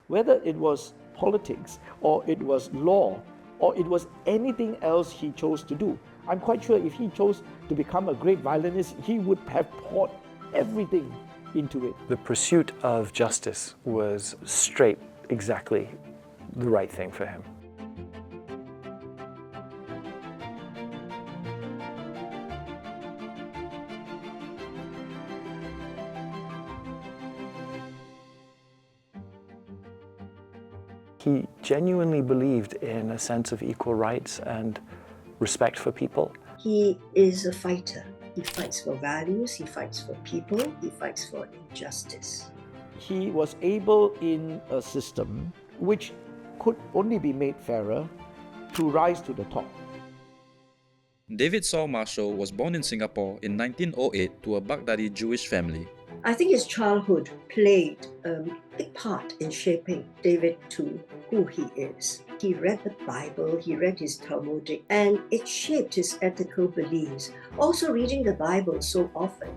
whether it was politics or it was law or it was anything else he chose to do. I'm quite sure if he chose to become a great violinist, he would have poured everything into it. The pursuit of justice was straight exactly the right thing for him. He genuinely believed in a sense of equal rights and respect for people. He is a fighter. He fights for values, he fights for people, he fights for injustice. He was able, in a system which could only be made fairer, to rise to the top. David Saul Marshall was born in Singapore in 1908 to a Baghdadi Jewish family. I think his childhood played a big part in shaping David to who he is. He read the Bible, he read his Talmudic, and it shaped his ethical beliefs. Also reading the Bible so often,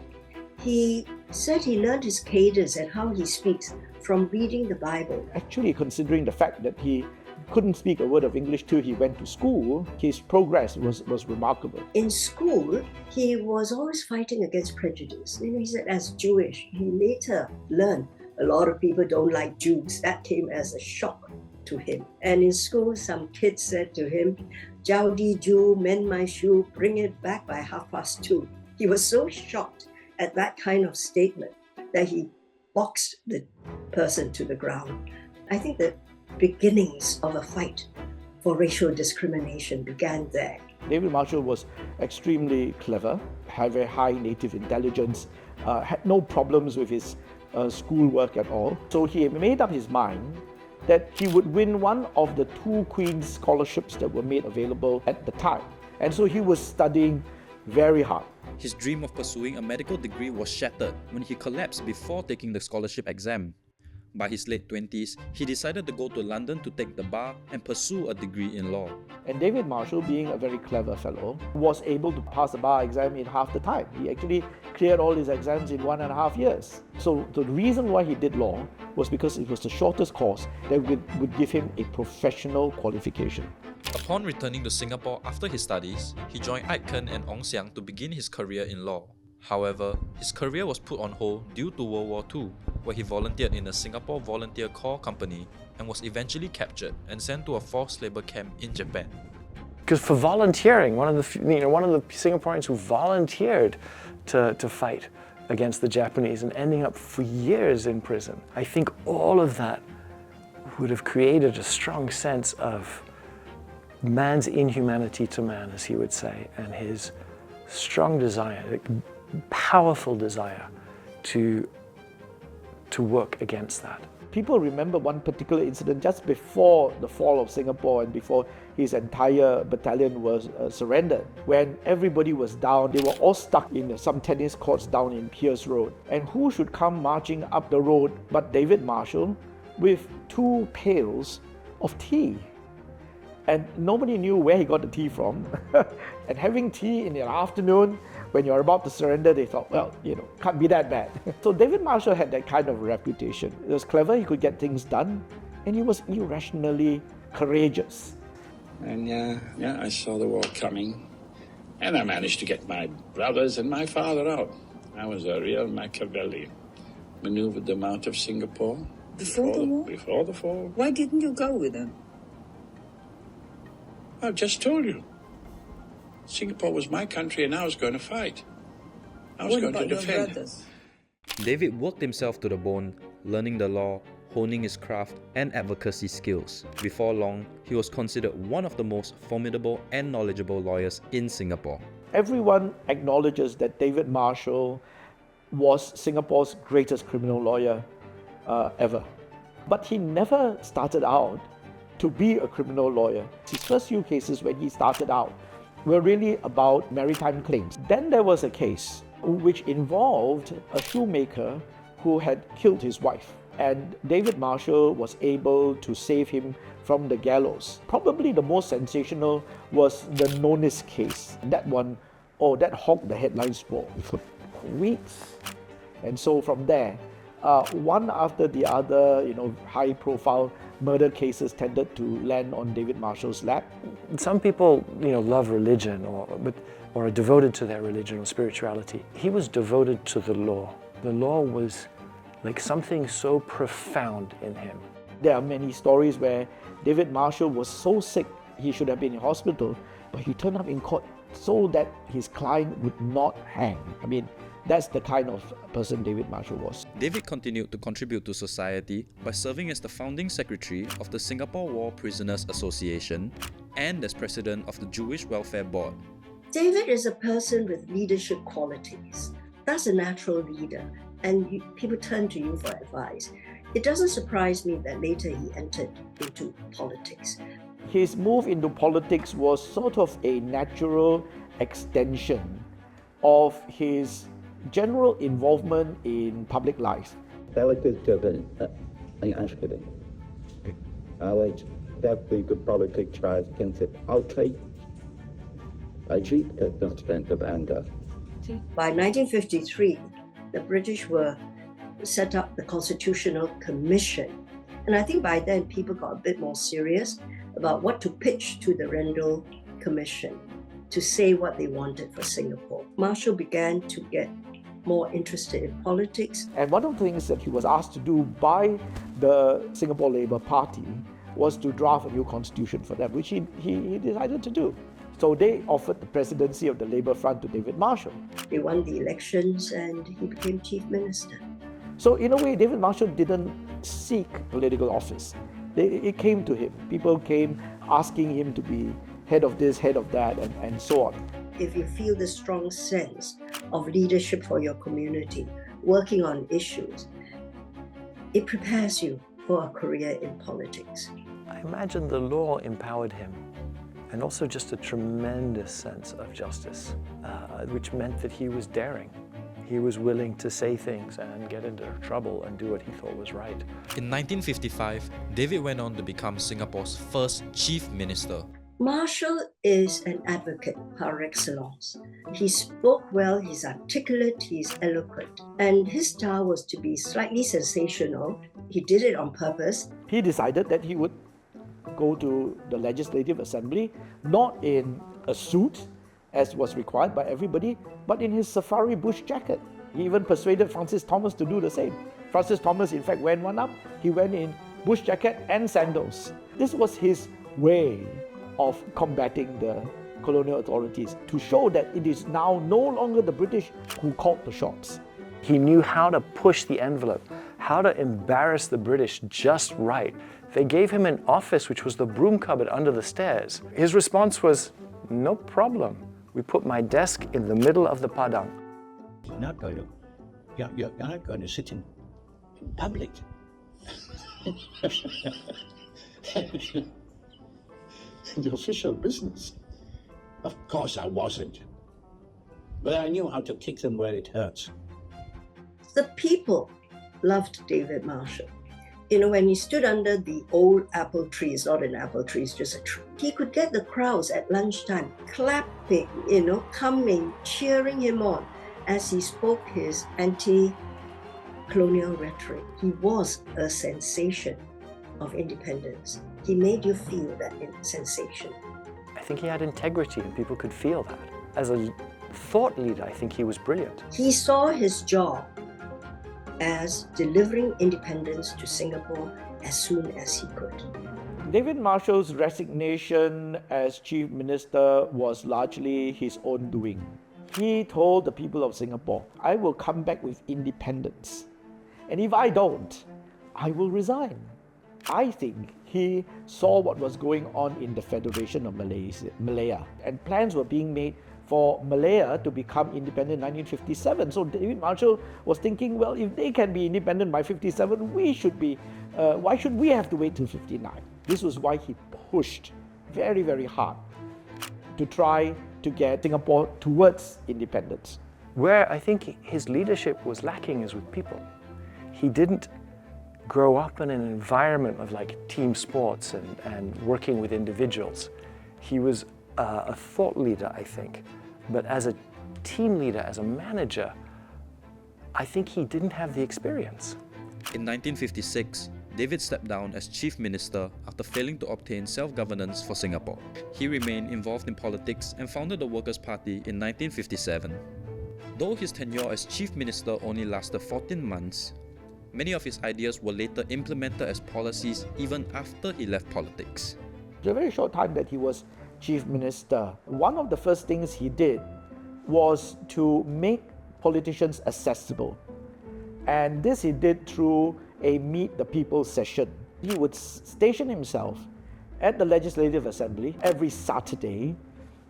he said he learned his cadence and how he speaks from reading the Bible. Actually, considering the fact that he couldn't speak a word of English till he went to school, his progress was remarkable. In school, he was always fighting against prejudice. He said as Jewish, he later learned a lot of people don't like Jews. That came as a shock to him. And in school, some kids said to him, "Jowdy Jew, mend my shoe, bring it back by 2:30." He was so shocked at that kind of statement that he boxed the person to the ground. I think the beginnings of a fight for racial discrimination began there. David Marshall was extremely clever, had very high native intelligence, had no problems with his schoolwork at all. So he made up his mind that he would win one of the 2 Queen's scholarships that were made available at the time. And so he was studying very hard. His dream of pursuing a medical degree was shattered when he collapsed before taking the scholarship exam. By his late 20s, he decided to go to London to take the bar and pursue a degree in law. And David Marshall, being a very clever fellow, was able to pass the bar exam in half the time. He actually cleared all his exams in 1.5 years. So the reason why he did law was because it was the shortest course that would give him a professional qualification. Upon returning to Singapore after his studies, he joined Aitken and Ong Siang to begin his career in law. However, his career was put on hold due to World War II, where he volunteered in the Singapore Volunteer Corps Company and was eventually captured and sent to a forced labor camp in Japan. Because for volunteering, one of the Singaporeans who volunteered to fight against the Japanese and ending up for years in prison, I think all of that would have created a strong sense of man's inhumanity to man, as he would say, and his strong desire, powerful desire to work against that. People remember one particular incident just before the fall of Singapore and before his entire battalion was surrendered. When everybody was down, they were all stuck in some tennis courts down in Pierce Road. And who should come marching up the road but David Marshall with 2 pails of tea? And nobody knew where he got the tea from. And having tea in the afternoon, when you're about to surrender, they thought, well, can't be that bad. So David Marshall had that kind of reputation. He was clever, he could get things done, and he was irrationally courageous. And I saw the war coming, and I managed to get my brothers and my father out. I was a real Machiavelli. Maneuvered them out of Singapore. Before the war? Before the war. Why didn't you go with them? I've just told you. Singapore was my country and I was going to fight. I was going to defend. Your brothers? David worked himself to the bone, learning the law, honing his craft and advocacy skills. Before long, he was considered one of the most formidable and knowledgeable lawyers in Singapore. Everyone acknowledges that David Marshall was Singapore's greatest criminal lawyer ever. But he never started out to be a criminal lawyer. His first few cases when he started out were really about maritime claims. Then there was a case which involved a shoemaker who had killed his wife. And David Marshall was able to save him from the gallows. Probably the most sensational was the Nonis case. That one, that hogged the headlines for weeks. And so from there, one after the other, high-profile murder cases tended to land on David Marshall's lap. Some people, love religion or are devoted to their religion or spirituality. He was devoted to the law. The law was like something so profound in him. There are many stories where David Marshall was so sick he should have been in hospital, but he turned up in court so that his client would not hang. I mean, that's the kind of person David Marshall was. David continued to contribute to society by serving as the founding secretary of the Singapore War Prisoners Association and as president of the Jewish Welfare Board. David is a person with leadership qualities. That's a natural leader, and people turn to you for advice. It doesn't surprise me that later he entered into politics. His move into politics was sort of a natural extension of his general involvement in public life. Politics tries against it. I treat the strength of anger. By 1953, the British were set up the Constitutional Commission. And I think by then people got a bit more serious about what to pitch to the Rendell Commission to say what they wanted for Singapore. Marshall began to get more interested in politics. And one of the things that he was asked to do by the Singapore Labour Party was to draft a new constitution for them, which he decided to do. So they offered the presidency of the Labour Front to David Marshall. They won the elections and he became chief minister. So in a way, David Marshall didn't seek political office. It came to him. People came asking him to be head of this, head of that, and so on. If you feel the strong sense of leadership for your community, working on issues, it prepares you for a career in politics. I imagine the law empowered him, and also just a tremendous sense of justice, which meant that he was daring. He was willing to say things and get into trouble and do what he thought was right. In 1955, David went on to become Singapore's first chief minister. Marshall is an advocate par excellence. He spoke well, he's articulate, he's eloquent, and his style was to be slightly sensational. He did it on purpose. He decided that he would go to the Legislative Assembly, not in a suit, as was required by everybody, but in his safari bush jacket. He even persuaded Francis Thomas to do the same. Francis Thomas, in fact, went one up. He went in bush jacket and sandals. This was his way of combating the colonial authorities, to show that it is now no longer the British who called the shots. He knew how to push the envelope, how to embarrass the British just right. They gave him an office which was the broom cupboard under the stairs. His response was, "No problem. We put my desk in the middle of the padang." You're not going to sit in public. The official business. Of course I wasn't. But I knew how to kick them where it hurts. The people loved David Marshall. When he stood under the old apple tree, it's not an apple tree, it's just a tree, he could get the crowds at lunchtime clapping, coming, cheering him on as he spoke his anti-colonial rhetoric. He was a sensation of independence. He made you feel that sensation. I think he had integrity and people could feel that. As a thought leader, I think he was brilliant. He saw his job as delivering independence to Singapore as soon as he could. David Marshall's resignation as chief minister was largely his own doing. He told the people of Singapore, "I will come back with independence. And if I don't, I will resign." I think he saw what was going on in the Federation of Malaya, and plans were being made for Malaya to become independent in 1957. So David Marshall was thinking, well, if they can be independent by 57, we should be, why should we have to wait till 59? This was why he pushed very, very hard to try to get Singapore towards independence. Where I think his leadership was lacking is with people. He didn't grow up in an environment of like team sports and working with individuals. He was a thought leader, I think, but as a team leader, as a manager, I think he didn't have the experience. In 1956, David stepped down as Chief Minister after failing to obtain self-governance for Singapore. He remained involved in politics and founded the Workers' Party in 1957. Though his tenure as Chief Minister only lasted 14 months, many of his ideas were later implemented as policies even after he left politics. In a very short time that he was Chief Minister, one of the first things he did was to make politicians accessible. And this he did through a Meet the People session. He would station himself at the Legislative Assembly every Saturday,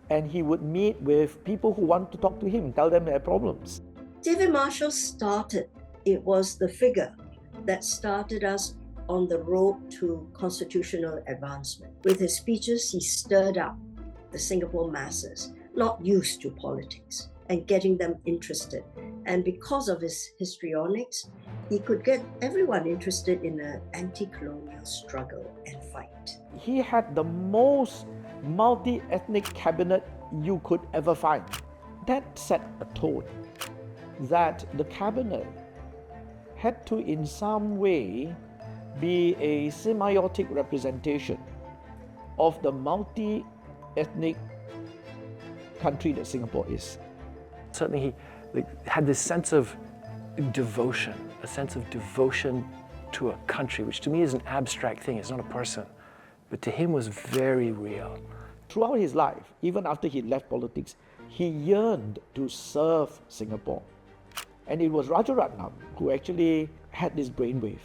and he would meet with people who want to talk to him, tell them their problems. David Marshall it was the figure that started us on the road to constitutional advancement. With his speeches, he stirred up the Singapore masses, not used to politics, and getting them interested. And because of his histrionics, he could get everyone interested in an anti-colonial struggle and fight. He had the most multi-ethnic cabinet you could ever find. That set a tone that the cabinet had to in some way be a semiotic representation of the multi-ethnic country that Singapore is. Certainly he had this sense of devotion, a sense of devotion to a country, which to me is an abstract thing, it's not a person, but to him was very real. Throughout his life, even after he left politics, he yearned to serve Singapore. And it was Rajaratnam who actually had this brainwave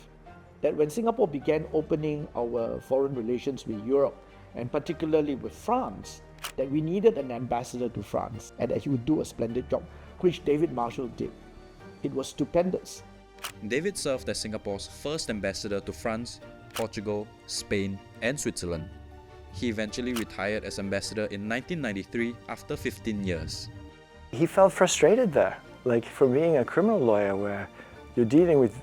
that when Singapore began opening our foreign relations with Europe, and particularly with France, that we needed an ambassador to France and that he would do a splendid job, which David Marshall did. It was stupendous. David served as Singapore's first ambassador to France, Portugal, Spain, and Switzerland. He eventually retired as ambassador in 1993 after 15 years. He felt frustrated there, like from being a criminal lawyer where you're dealing with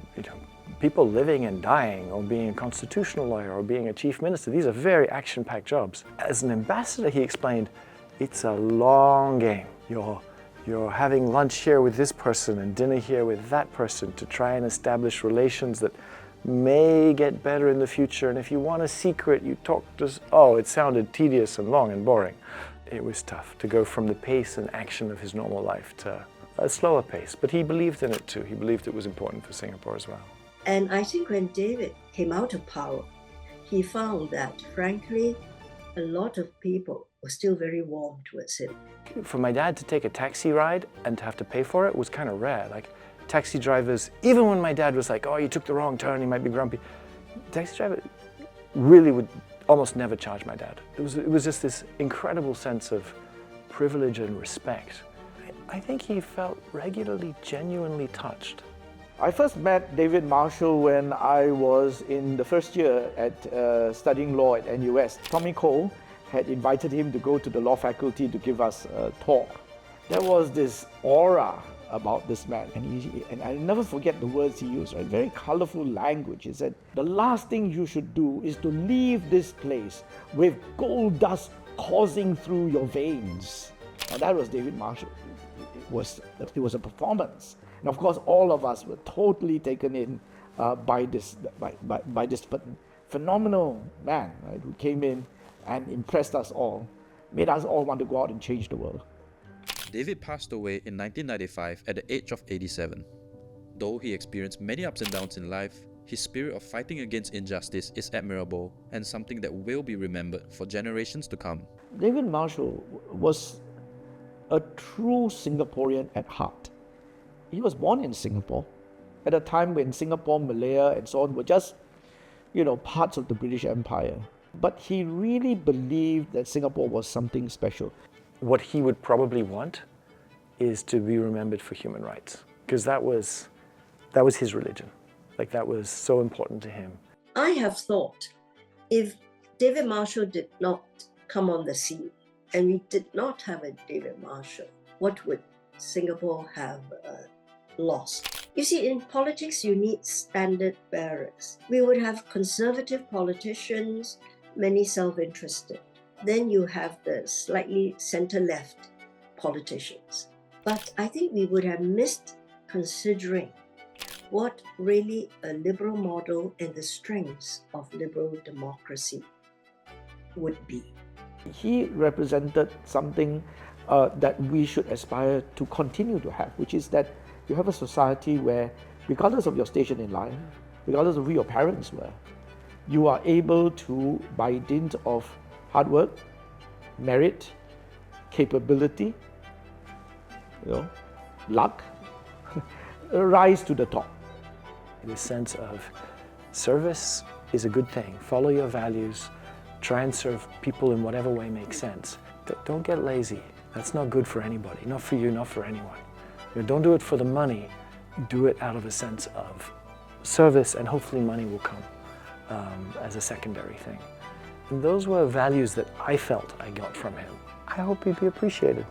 people living and dying, or being a constitutional lawyer, or being a chief minister. These are very action-packed jobs. As an ambassador, he explained, it's a long game. You're having lunch here with this person and dinner here with that person to try and establish relations that may get better in the future. And if you want a secret, you talk to... Oh, it sounded tedious and long and boring. It was tough to go from the pace and action of his normal life to a slower pace. But he believed in it too. He believed it was important for Singapore as well. And I think when David came out of power, he found that, frankly, a lot of people were still very warm towards him. For my dad to take a taxi ride and to have to pay for it was kind of rare. Like, taxi drivers, even when my dad was like, oh, you took the wrong turn, you might be grumpy, taxi driver really would almost never charge my dad. It was just this incredible sense of privilege and respect. I think he felt regularly, genuinely touched. I first met David Marshall when I was in the first year at studying law at NUS. Tommy Cole had invited him to go to the law faculty to give us a talk. There was this aura about this man, and I'll never forget the words he used, right? Very colorful language. He said, the last thing you should do is to leave this place with gold dust coursing through your veins. And that was David Marshall. It was a performance. And of course, all of us were totally taken in by this phenomenal man, right, who came in and impressed us all, made us all want to go out and change the world. David passed away in 1995 at the age of 87. Though he experienced many ups and downs in life, his spirit of fighting against injustice is admirable and something that will be remembered for generations to come. David Marshall was a true Singaporean at heart. He was born in Singapore at a time when Singapore, Malaya, and so on were just, parts of the British Empire. But he really believed that Singapore was something special. What he would probably want is to be remembered for human rights, because that was his religion. Like, that was so important to him. I have thought, if David Marshall did not come on the scene, and we did not have a David Marshall, what would Singapore have lost? You see, in politics, you need standard bearers. We would have conservative politicians, many self-interested. Then you have the slightly center-left politicians. But I think we would have missed considering what really a liberal model and the strengths of liberal democracy would be. He represented something that we should aspire to continue to have, which is that you have a society where, regardless of your station in life, regardless of who your parents were, you are able to, by dint of hard work, merit, capability, luck, rise to the top. The sense of service is a good thing. Follow your values. Try and serve people in whatever way makes sense. Don't get lazy. That's not good for anybody. Not for you, not for anyone. Don't do it for the money. Do it out of a sense of service, and hopefully money will come as a secondary thing. And those were values that I felt I got from him. I hope he'd be appreciated.